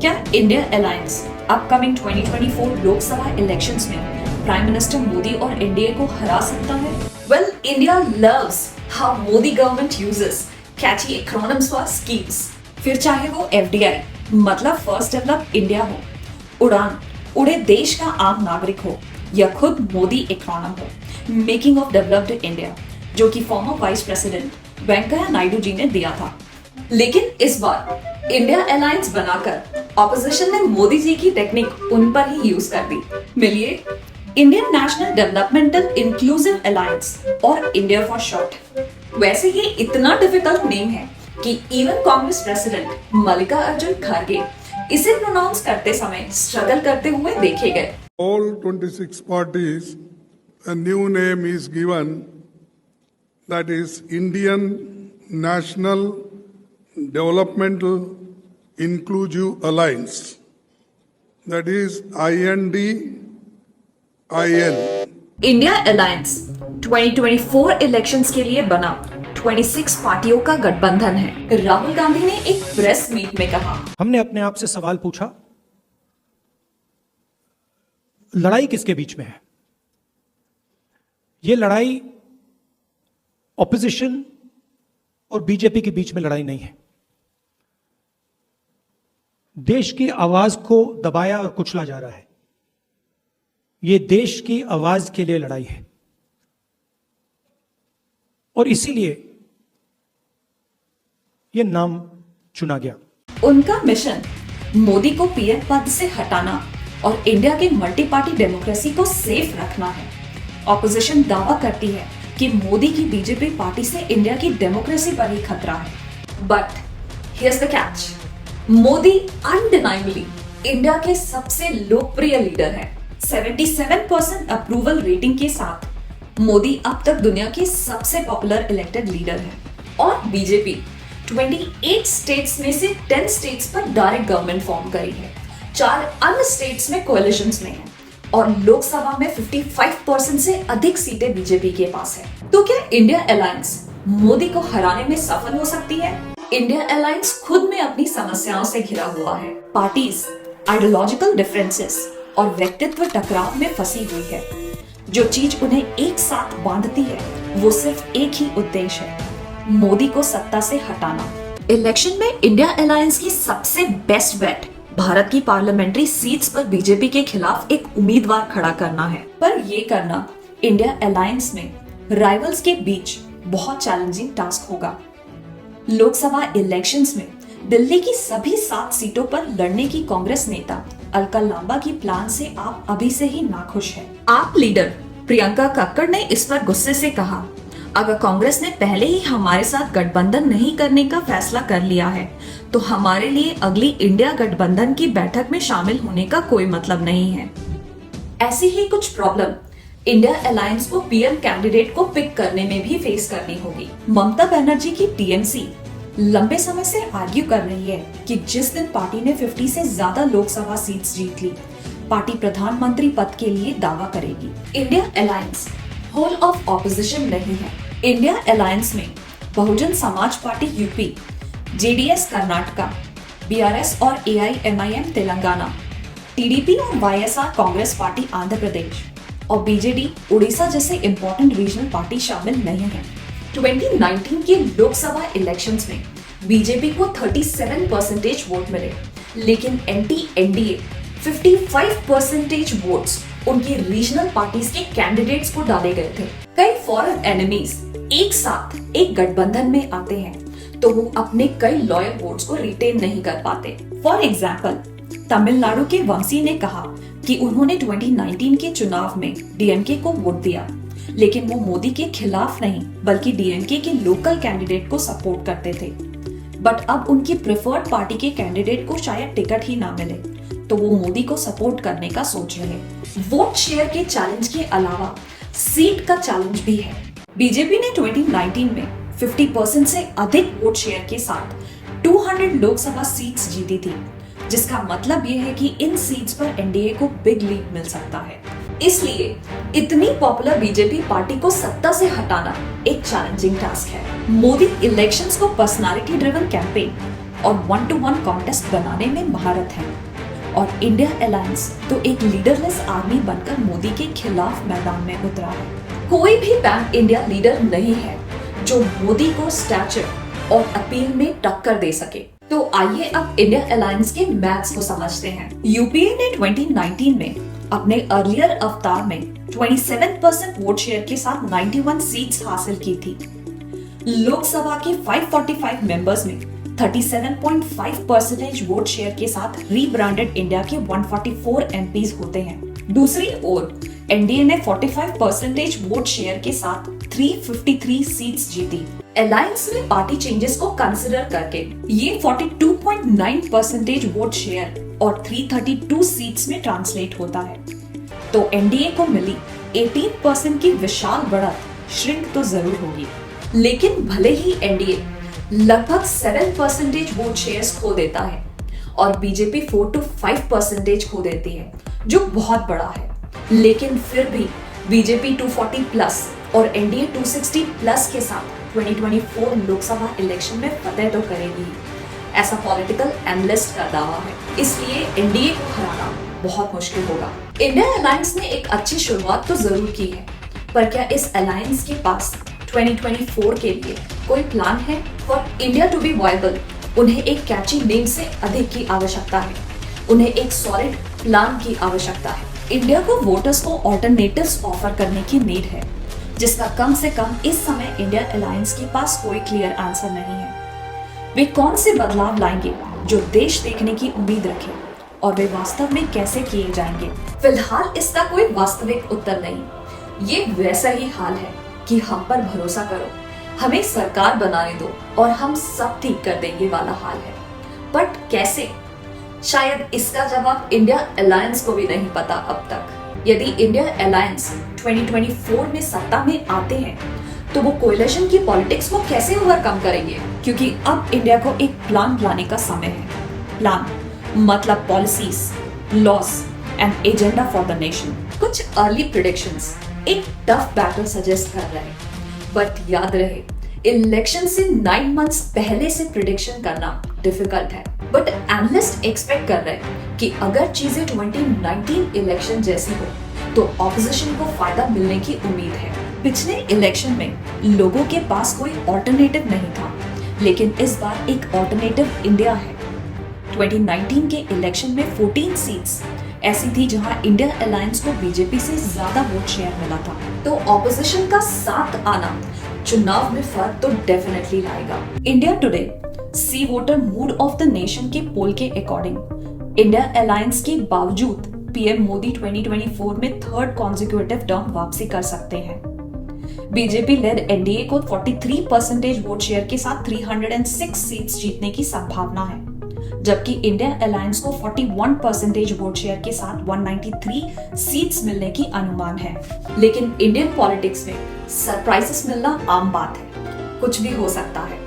क्या India alliance upcoming 2024 Lok Sabha elections में prime minister Modi और एनडीए को हरा सकता है? Well, India loves how Modi government uses catchy acronyms for schemes. फिर चाहे वो एफडीआई मतलब फर्स्ट डेवलप इंडिया हो, उड़ान उड़े देश का आम नागरिक हो, या खुद मोदी एक्रोनिम हो मेकिंग ऑफ डेवलप्ड इंडिया, जो कि former vice president Venkaiah Naidu ji ने दिया था। लेकिन इस बार इंडिया अलायंस बनाकर ऑपोजिशन ने मोदी जी की टेक्निक उन पर ही यूज कर दी। मिलिए Indian national developmental inclusive alliance और इंडिया फॉर शॉर्ट। वैसे ये इतना डिफिकल्ट नेम है कि इवन कांग्रेस प्रेसिडेंट मल्लिकार्जुन खड़गे इसे प्रोनाउंस करते समय स्ट्रगल करते हुए देखे गए। All 26 parties, a new name is given, that is Indian National Developmental Inclusive Alliance, that is INDIN. India alliance 2024 elections के लिए बना 26 पार्टियों का गठबंधन है। राहुल गांधी ने एक प्रेस मीट में कहा, हमने अपने आप से सवाल पूछा, लड़ाई किसके बीच में है? यह लड़ाई ऑपोजिशन और बीजेपी के बीच में लड़ाई नहीं है। देश की आवाज को दबाया और कुचला जा रहा है। यह देश की आवाज के लिए लड़ाई है और इसीलिए यह नाम चुना गया। उनका मिशन मोदी को पीएम पद से हटाना और इंडिया के मल्टी पार्टी डेमोक्रेसी को सेफ रखना है। ऑपोजिशन दावा करती है कि मोदी की बीजेपी पार्टी से इंडिया की डेमोक्रेसी पर ही खतरा है। But here's the catch, Modi undeniably India के सबसे लोकप्रिय लीडर है। 77% अप्रूवल रेटिंग के साथ मोदी अब तक दुनिया के सबसे पॉपुलर इलेक्टेड लीडर है और बीजेपी 28 स्टेट्स में से 10 स्टेट्स पर डायरेक्ट गवर्नमेंट फॉर्म करी है, 4 अन्य स्टेट्स में कोएलिशंस में है और लोकसभा में 55% से अधिक सीटें बीजेपी के पास है। तो क्या इंडिया अलायंस मोदी को हराने में सफल हो सकती है? इंडिया अलायंस खुद में अपनी समस्याओं से घिरा हुआ है। पार्टीज आइडियोलॉजिकल डिफरेंसेस और व्यक्तित्व टकराव में फंसी हुई है। जो चीज उन्हें एक साथ बांधती है वो सिर्फ एक ही उद्देश्य है, मोदी को सत्ता से हटाना। इलेक्शन में इंडिया अलायंस की सबसे बेस्ट बेट भारत की पार्लियामेंट्री सीट्स पर बीजेपी के खिलाफ एक उम्मीदवार खड़ा करना है। पर ये करना इंडिया अलायंस में राइवल्स के बीच बहुत चैलेंजिंग टास्क होगा। लोकसभा इलेक्शंस में दिल्ली की सभी 7 सीटों पर लड़ने की कांग्रेस नेता अलका लांबा की प्लान से आप अभी से ही नाखुश हैं। आप लीडर प्रियंका कक्कड़ ने इस पर गुस्से से कहा, अगर कांग्रेस ने पहले ही हमारे साथ गठबंधन नहीं करने का फैसला कर लिया है तो हमारे लिए अगली इंडिया गठबंधन की बैठक में शामिल होने का कोई मतलब नहीं है। ऐसी ही कुछ प्रॉब्लम इंडिया अलायंस को पीएम कैंडिडेट को पिक करने में भी फेस करनी होगी। ममता बनर्जी की टीएमसी लंबे समय से आर्ग्यू कर रही है कि जिस दिन पार्टी ने 50 से ज्यादा लोकसभा सीट्स जीत ली, पार्टी प्रधानमंत्री पद के लिए दावा करेगी। India alliance whole of opposition नहीं है। इंडिया अलायंस में Bahujan Samaj party UP, JDS Karnataka, BRS और एआईएमआईएम तेलंगाना, टीडीपी और वाईएसआर कांग्रेस पार्टी आंध्र प्रदेश और बीजेडी उड़ीसा जैसे इंपॉर्टेंट रीजनल पार्टी शामिल नहीं है। 2019 के लोकसभा इलेक्शंस में बीजेपी को 37% वोट मिले, लेकिन एंटी एनडीए 55% वोट्स उनकी रीजनल पार्टीज के कैंडिडेट्स को डाले गए थे। कई फॉरेन एनिमीज एक साथ एक गठबंधन में आते हैं तो वो अपने कई लॉयल वोट्स को रिटेन नहीं कर पाते। फॉर एग्जाम्पल, तमिलनाडु के वंशी ने कहा कि उन्होंने 2019 के चुनाव में डीएमके को वोट दिया, लेकिन वो मोदी के खिलाफ नहीं बल्कि डीएमके के लोकल कैंडिडेट को सपोर्ट करते थे। बट अब उनकी प्रेफर्ड पार्टी के कैंडिडेट को शायद टिकट ही ना मिले तो वो मोदी को सपोर्ट करने का सोच रहे। वोट शेयर के चैलेंज के अलावा सीट का चैलेंज भी है। बीजेपी ने 2019 में 50% से अधिक वोट शेयर के साथ 200 लोकसभा सीट्स जीती थी, जिसका मतलब ये है कि इन सीट्स पर एनडीए को बिग लीड मिल सकता है। इसलिए इतनी पॉपुलर बीजेपी पार्टी को सत्ता से हटाना एक चैलेंजिंग टास्क है। मोदी इलेक्शंस को पर्सनालिटी ड्रिवन कैंपेन और 1-to-1 कॉन्टेस्ट बनाने में महारत है। और इंडिया अलायंस तो एक लीडरलेस आर्मी बनकर मोदी के खिलाफ मैदान में उतरा है। कोई भी पैन इंडिया लीडर नहीं है जो मोदी को स्टैचर और अपील में टक्कर दे सके। तो आइए अब इंडिया अलायंस के मैथ्स को समझते हैं। यूपीए ने 2019 में अपने अर्लियर अवतार में 27% वोट शेयर के साथ 91 सीट्स हासिल की थी। लोकसभा के 545 मेंबर्स में 37.5% वोट शेयर के साथ रीब्रांडेड इंडिया के 144 एमपीज होते हैं। दूसरी ओर एनडीए ने 45% वोट शेयर के साथ 353 सीट्स जीती। अलायंस में पार्टी चेंजेस को कंसिडर करके ये 42.9% वोट शेयर और 332 सीट्स में ट्रांसलेट होता है। तो एनडीए को मिली 18% की विशाल बढ़त श्रिंक तो जरूर होगी, लेकिन भले ही एनडीए लगभग 7% वोट शेयर्स खो देता है और बीजेपी 4 to 5% खो देती है, जो बहुत बड़ा है, लेकिन फिर भी बीजेपी 240 प्लस और एनडीए 260 प्लस के साथ 2024 लोकसभा इलेक्शन में फतेह तो करेगी, ऐसा पॉलिटिकल एनालिस्ट का दावा है। इसलिए एनडीए को हराना बहुत मुश्किल होगा। इंडिया अलायंस ने एक अच्छी शुरुआत तो जरूर की है, पर क्या इस अलायंस के पास 2024 के लिए कोई प्लान है? For India to be viable उन्हें एक कैची नेम से अधिक की आवश्यकता है। उन्हें एक सॉलिड प्लान की आवश्यकता है। इंडिया को वोटर्स को ऑल्टरनेटिव्स ऑफर करने की नीड है, जिसका कम से कम इस समय इंडिया अलायंस के पास कोई क्लियर आंसर नहीं है। वे कौन से बदलाव लाएंगे जो देश देखने की उम्मीद रखे, और वे वास्तव में कैसे किए जाएंगे? फिलहाल इसका कोई वास्तविक उत्तर नहीं। ये वैसा ही हाल है कि हम पर भरोसा करो, हमें सरकार बनाने दो और हम सब ठीक कर देंगे वाला हाल है। बट कैसे? शायद इसका जवाब इंडिया अलायंस को भी नहीं पता अब तक। यदि इंडिया अलायंस 2024 में सत्ता में आते हैं तो वो कोएलिशन की पॉलिटिक्स को कैसे ओवरकम करेंगे? क्योंकि अब इंडिया को एक प्लान लाने का समय है। प्लान मतलब policies, loss and agenda for the nation. कुछ अर्ली प्रेडिक्शंस एक टफ बैटल सजेस्ट कर रहे हैं, बट याद रहे इलेक्शन से 9 मंथ्स पहले से प्रिडिक्शन करना डिफिकल्ट है। बट एनालिस्ट एक्सपेक्ट कर रहे हैं कि अगर चीजें 2019 इलेक्शन जैसी हो तो ऑपोजिशन को फायदा मिलने की उम्मीद है। पिछले इलेक्शन में लोगों के पास कोई ऑल्टरनेटिव नहीं था, लेकिन इस बार एक ऑल्टरनेटिव इंडिया है। 2019 के इलेक्शन में 14 सीट्स ऐसी थी जहां इंडिया अलायंस को बीजेपी से ज्यादा वोट शेयर मिला था। तो ऑपोजिशन का साथ आना चुनाव में फर्क तो डेफिनेटली लाएगा। India today C voter mood of the nation के पोल के अकॉर्डिंग इंडिया अलायंस के बावजूद पीएम मोदी 2024 में थर्ड कॉन्जिक्यूटिव टर्म वापसी कर सकते हैं। बीजेपी लेड एनडीए को 43% वोट शेयर के साथ 306 सीट्स जीतने की संभावना है, जबकि इंडिया अलायंस को 41% वोट शेयर के साथ 193 सीट्स मिलने की अनुमान है। लेकिन इंडियन पॉलिटिक्स में सरप्राइजेस मिलना आम बात है, कुछ भी हो सकता है।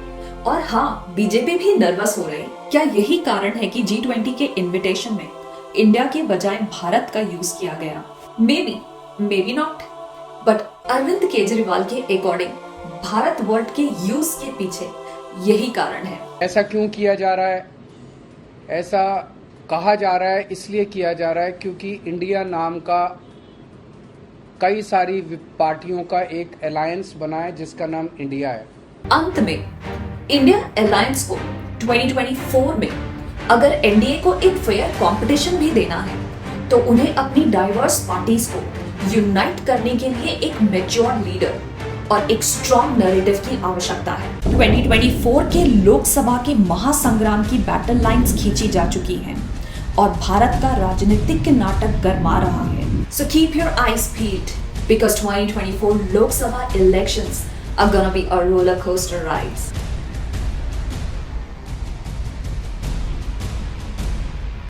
और हाँ, बीजेपी भी नर्वस हो रही। क्या यही कारण है कि G20 के इनविटेशन में इंडिया के बजाय भारत का यूज किया गया? May be not, but Arvind Kejriwal के अकॉर्डिंग भारत वर्ड के यूज के पीछे यही कारण है। ऐसा क्यों किया जा रहा है? ऐसा कहा जा रहा है, इसलिए किया जा रहा है क्योंकि इंडिया नाम का कई सारी पार्टियों का एक अलायंस बना है जिसका नाम इंडिया है। अंत में इंडिया अलायंस को 2024 में अगर एनडीए को एक फेयर कंपटीशन भी देना है तो उन्हें अपनी डाइवर्स पार्टीज को यूनाइट करने के लिए एक मैच्योर लीडर और एक स्ट्रॉन्ग नैरेटिव की आवश्यकता है। 2024 के लोकसभा के महासंग्राम की बैटल लाइंस खींची जा चुकी हैं और भारत का राजनीतिक नाटक गरमा रहा है। So keep your eyes peeled because 2024 Lok Sabha elections are gonna be a roller coaster ride.